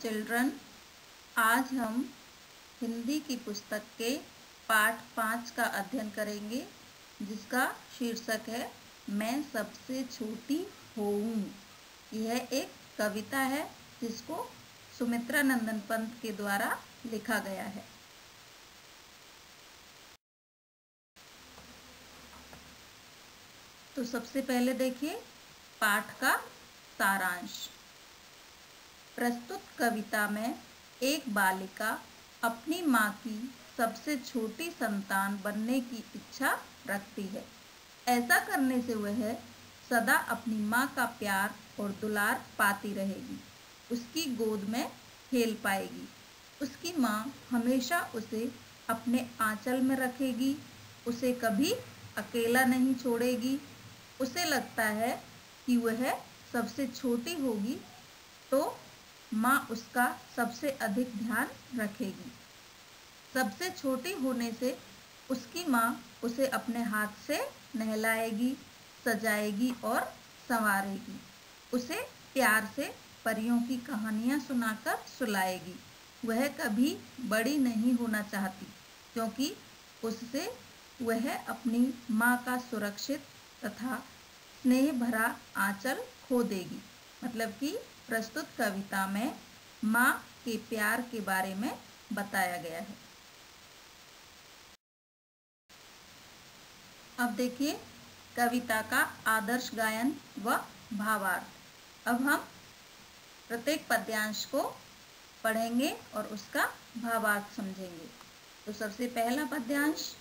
Children, आज हम हिंदी की पुस्तक के पाठ 5 का अध्ययन करेंगे, जिसका शीर्षक है मैं सबसे छोटी हूँ। यह एक कविता है जिसको सुमित्रा नंदन पंत के द्वारा लिखा गया है। तो सबसे पहले देखिए पाठ का सारांश। प्रस्तुत कविता में एक बालिका अपनी माँ की सबसे छोटी संतान बनने की इच्छा रखती है। ऐसा करने से वह सदा अपनी माँ का प्यार और दुलार पाती रहेगी, उसकी गोद में खेल पाएगी। उसकी माँ हमेशा उसे अपने आंचल में रखेगी, उसे कभी अकेला नहीं छोड़ेगी। उसे लगता है कि वह सबसे छोटी होगी तो माँ उसका सबसे अधिक ध्यान रखेगी। सबसे छोटी होने से उसकी माँ उसे अपने हाथ से नहलाएगी, सजाएगी और संवारेगी। उसे प्यार से परियों की कहानियाँ सुनाकर सुलाएगी। वह कभी बड़ी नहीं होना चाहती, क्योंकि उससे वह अपनी माँ का सुरक्षित तथा स्नेह भरा आंचल खो देगी। मतलब कि प्रस्तुत कविता में माँ के प्यार के बारे में बताया गया है। अब देखिए कविता का आदर्श गायन व भावार्थ। अब हम प्रत्येक पद्यांश को पढ़ेंगे और उसका भावार्थ समझेंगे। तो सबसे पहला पद्यांश,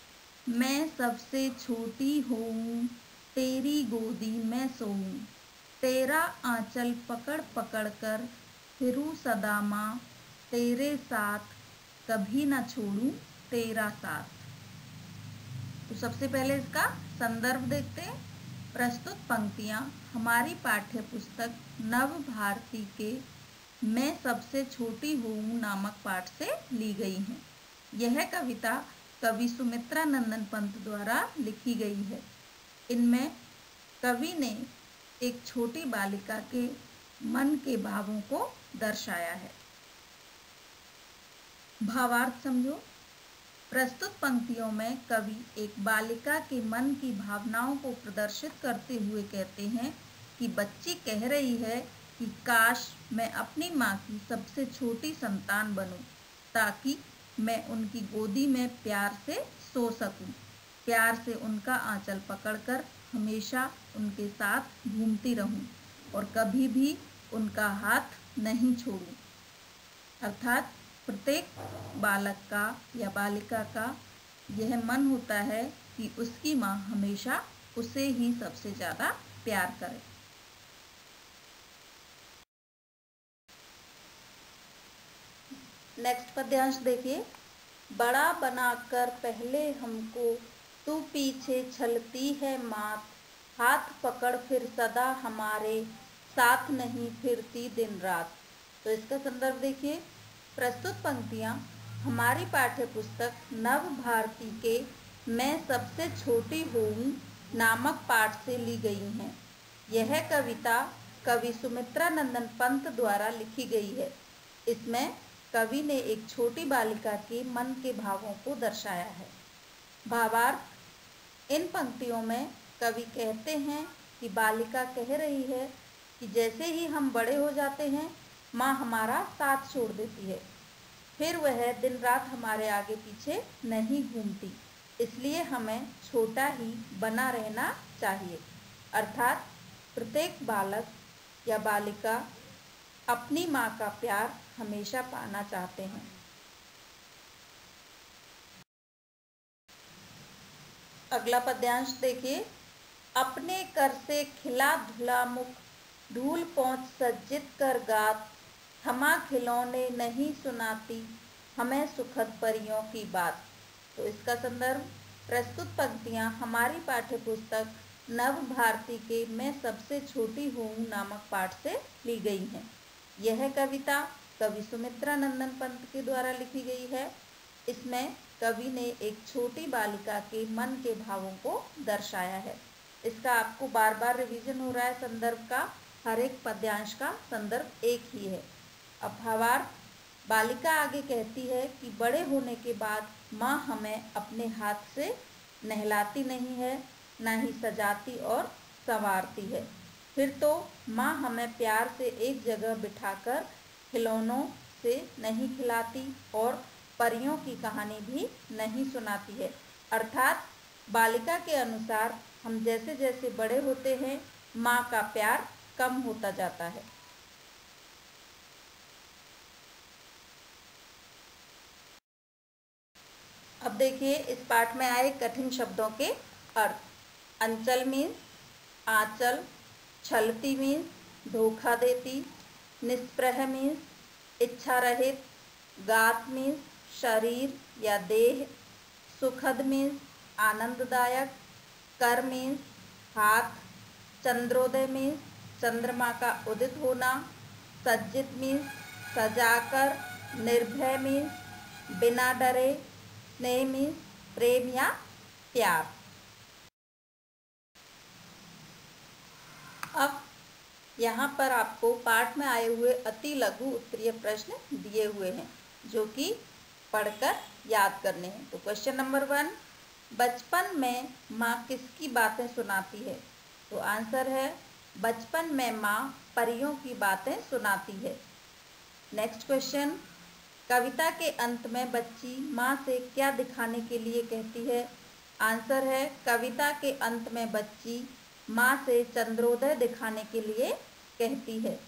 मैं सबसे छोटी हूँ, तेरी गोदी में सोऊं, तेरा आंचल पकड़ पकड़ कर फिरूं सदा माँ, तेरे साथ कभी न छोड़ूं तेरा साथ। तो सबसे पहले इसका संदर्भ देखते हैं। प्रस्तुत पंक्तियाँ हमारी पाठ्य पुस्तक नव भारती के मैं सबसे छोटी हूँ नामक पाठ से ली गई हैं। यह कविता कवि सुमित्रा नंदन पंत द्वारा लिखी गई है। इनमें कवि ने एक छोटी बालिका के मन के भावों को दर्शाया है। भावार्थ समझो। प्रस्तुत पंक्तियों में कवि एक बालिका के मन की भावनाओं को प्रदर्शित करते हुए कहते हैं कि बच्ची कह रही है कि काश मैं अपनी माँ की सबसे छोटी संतान बनूं, ताकि मैं उनकी गोदी में प्यार से सो सकूं, प्यार से उनका आंचल पकड़कर हमेशा उनके साथ घूमती रहूं और कभी भी उनका हाथ नहीं छोड़ूं। अर्थात प्रत्येक बालक का या बालिका का यह मन होता है कि उसकी माँ हमेशा उसे ही सबसे ज़्यादा प्यार करे। नेक्स्ट पद्यांश देखिए, बड़ा बनाकर पहले हमको तू पीछे छलती है मात, हाथ पकड़ फिर सदा हमारे साथ नहीं फिरती दिन रात। तो इसका संदर्भ देखिए। प्रस्तुत पंक्तियाँ हमारी पाठ्य पुस्तक नव भारती के मैं सबसे छोटी हूँ नामक पाठ से ली गई हैं। यह कविता कवि सुमित्रा नंदन पंत द्वारा लिखी गई है। इसमें कवि ने एक छोटी बालिका के मन के भावों को दर्शाया है। भावार्थ, इन पंक्तियों में कवि कहते हैं कि बालिका कह रही है कि जैसे ही हम बड़े हो जाते हैं, माँ हमारा साथ छोड़ देती है, फिर वह दिन रात हमारे आगे पीछे नहीं घूमती, इसलिए हमें छोटा ही बना रहना चाहिए। अर्थात प्रत्येक बालक या बालिका अपनी माँ का प्यार हमेशा पाना चाहते हैं। अगला पद्यांश देखिए, अपने कर से खिला धुला मुख, धूल पहुँच सज्जित कर गात, थमा खिलौने नहीं सुनाती हमें सुखद परियों की बात। तो इसका संदर्भ, प्रस्तुत पंक्तियाँ हमारी पाठ्य पुस्तक नव भारती के मैं सबसे छोटी हूँ नामक पाठ से ली गई हैं। यह कविता कवि सुमित्रा नंदन पंत के द्वारा लिखी गई है। इसमें कवि ने एक छोटी बालिका के मन के भावों को दर्शाया है। इसका आपको बार बार रिवीजन हो रहा है संदर्भ का, हर एक पद्यांश का संदर्भ एक ही है। अब भावार्थ, बालिका आगे कहती है कि बड़े होने के बाद माँ हमें अपने हाथ से नहलाती नहीं है, ना ही सजाती और संवारती है। फिर तो माँ हमें प्यार से एक जगह बिठाकर खिलौनों से नहीं खिलाती और परियों की कहानी भी नहीं सुनाती है। अर्थात बालिका के अनुसार हम जैसे जैसे बड़े होते हैं, माँ का प्यार कम होता जाता है। अब देखिए इस पाठ में आए कठिन शब्दों के अर्थ। अंचल मीन्स आंचल, छलती मीन्स धोखा देती, निष्प्रह मीन्स इच्छा रहित, गात मीन्स शरीर या देह, सुखद मीन्स आनंददायक, कर मीन्स हाथ, चंद्रोदय मीन्स चंद्रमा का उदित होना, सज्जित मीन्स सजाकर, निर्भय मीन्स बिना डरे, स्नेह मीन्स प्रेम या प्यार। अब यहाँ पर आपको पाठ में आए हुए अति लघु उत्तरीय प्रश्न दिए हुए हैं जो कि पढ़कर याद करने हैं। तो क्वेश्चन नंबर 1, बचपन में माँ किसकी बातें सुनाती है? तो आंसर है बचपन में माँ परियों की बातें सुनाती है। नेक्स्ट क्वेश्चन, कविता के अंत में बच्ची माँ से क्या दिखाने के लिए कहती है? आंसर है कविता के अंत में बच्ची माँ से चंद्रोदय दिखाने के लिए कहती है।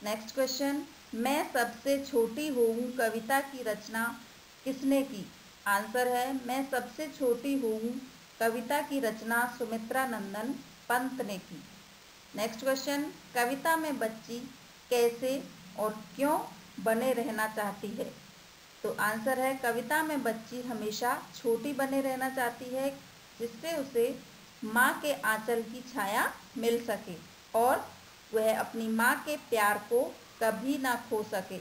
नेक्स्ट क्वेश्चन, मैं सबसे छोटी हूँ कविता की रचना किसने की? आंसर है मैं सबसे छोटी हूँ कविता की रचना सुमित्रा नंदन पंत ने की। नेक्स्ट क्वेश्चन, कविता में बच्ची कैसे और क्यों बने रहना चाहती है? तो आंसर है कविता में बच्ची हमेशा छोटी बने रहना चाहती है जिससे उसे माँ के आंचल की छाया मिल सके और वह अपनी माँ के प्यार को कभी ना खो सके,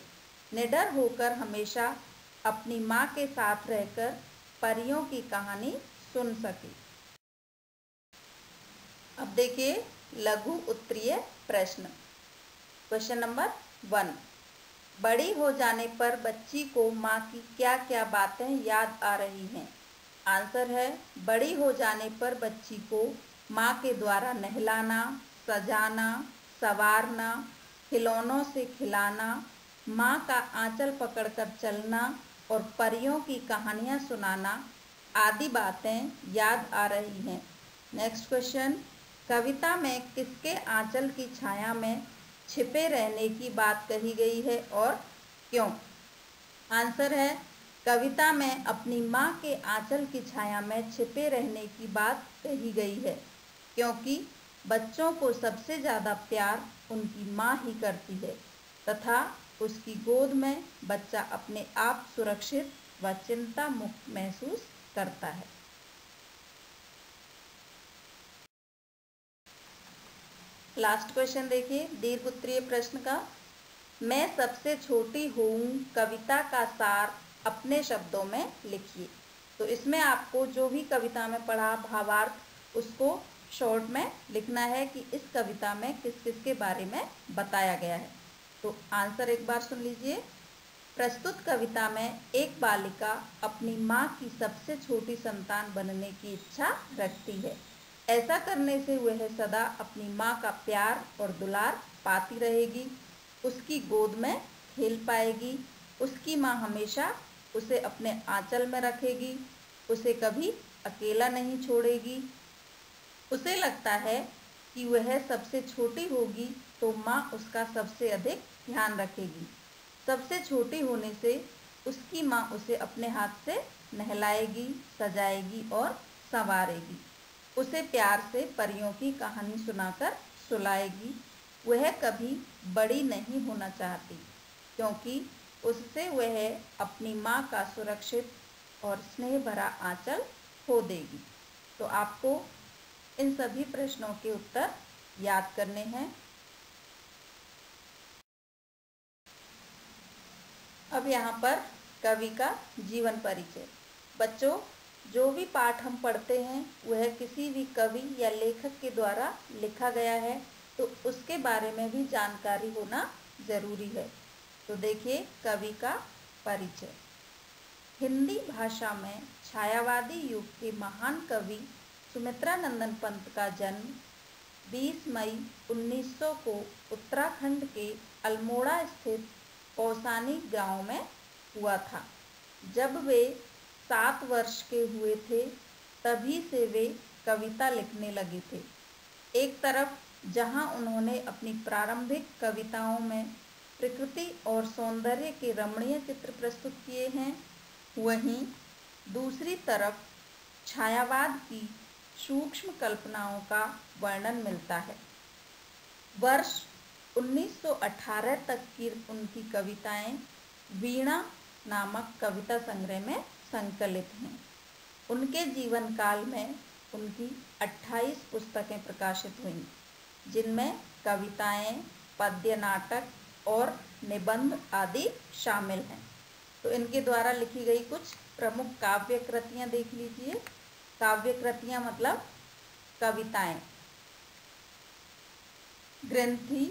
निडर होकर हमेशा अपनी माँ के साथ रहकर परियों की कहानी सुन सके। अब देखिए लघु उत्तरीय प्रश्न। क्वेश्चन नंबर 1, बड़ी हो जाने पर बच्ची को माँ की क्या क्या बातें याद आ रही हैं? आंसर है बड़ी हो जाने पर बच्ची को माँ के द्वारा नहलाना, सजाना, संवारना, खिलौनों से खिलाना, माँ का आंचल पकड़कर चलना और परियों की कहानियाँ सुनाना आदि बातें याद आ रही हैं। नेक्स्ट क्वेश्चन, कविता में किसके आंचल की छाया में छिपे रहने की बात कही गई है और क्यों? आंसर है कविता में अपनी माँ के आंचल की छाया में छिपे रहने की बात कही गई है क्योंकि बच्चों को सबसे ज़्यादा प्यार उनकी माँ ही करती है तथा उसकी गोद में बच्चा अपने आप सुरक्षित व चिंता मुक्त महसूस करता है। लास्ट क्वेश्चन देखिए दीर्घ उत्तरीय प्रश्न का, मैं सबसे छोटी हूँ कविता का सार अपने शब्दों में लिखिए। तो इसमें आपको जो भी कविता में पढ़ा भावार्थ उसको शॉर्ट में लिखना है कि इस कविता में किस किस के बारे में बताया गया है। तो आंसर एक बार सुन लीजिए। प्रस्तुत कविता में एक बालिका अपनी माँ की सबसे छोटी संतान बनने की इच्छा रखती है। ऐसा करने से वह सदा अपनी माँ का प्यार और दुलार पाती रहेगी, उसकी गोद में खेल पाएगी, उसकी माँ हमेशा उसे अपने आंचल में रखेगी, उसे कभी अकेला नहीं छोड़ेगी। उसे लगता है कि वह सबसे छोटी होगी तो माँ उसका सबसे अधिक ध्यान रखेगी। सबसे छोटी होने से उसकी माँ उसे अपने हाथ से नहलाएगी, सजाएगी और संवारेगी, उसे प्यार से परियों की कहानी सुनाकर सुलाएगी। वह कभी बड़ी नहीं होना चाहती क्योंकि उससे वह अपनी माँ का सुरक्षित और स्नेह भरा आंचल खो देगी। तो आपको इन सभी प्रश्नों के उत्तर याद करने हैं। अब यहाँ पर कवि का जीवन परिचय। बच्चों, जो भी पाठ हम पढ़ते हैं वह किसी भी कवि या लेखक के द्वारा लिखा गया है तो उसके बारे में भी जानकारी होना ज़रूरी है। तो देखिए कवि का परिचय। हिंदी भाषा में छायावादी युग के महान कवि सुमित्रानंदन पंत का जन्म 20 मई 1900 को उत्तराखंड के अल्मोड़ा स्थित कौसानी गांव में हुआ था। जब वे 7 वर्ष के हुए थे तभी से वे कविता लिखने लगे थे। एक तरफ जहां उन्होंने अपनी प्रारंभिक कविताओं में प्रकृति और सौंदर्य के रमणीय चित्र प्रस्तुत किए हैं, वहीं दूसरी तरफ छायावाद की सूक्ष्म कल्पनाओं का वर्णन मिलता है। वर्ष 1918 तक की उनकी कविताएं वीणा नामक कविता संग्रह में संकलित हैं। उनके जीवन काल में उनकी 28 पुस्तकें प्रकाशित हुईं, जिनमें कविताएं, पद्य नाटक और निबंध आदि शामिल हैं। तो इनके द्वारा लिखी गई कुछ प्रमुख काव्य कृतियाँ देख लीजिए। काव्य कृतियाँ मतलब कविताएं। ग्रंथि,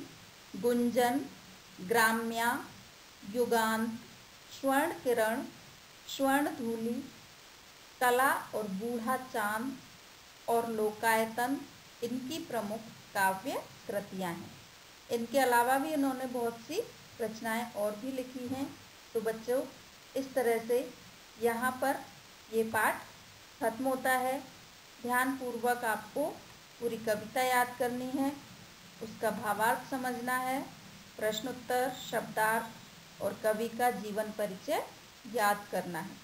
गुंजन, ग्राम्या, युगांत, स्वर्ण किरण, स्वर्णधूलि, कला और बूढ़ा चांद और लोकायतन इनकी प्रमुख काव्य कृतियाँ हैं। इनके अलावा भी इन्होंने बहुत सी रचनाएं और भी लिखी हैं। तो बच्चों, इस तरह से यहाँ पर ये पाठ खत्म होता है। ध्यानपूर्वक आपको पूरी कविता याद करनी है, उसका भावार्थ समझना है, प्रश्नोत्तर, शब्दार्थ और कवि का जीवन परिचय याद करना है।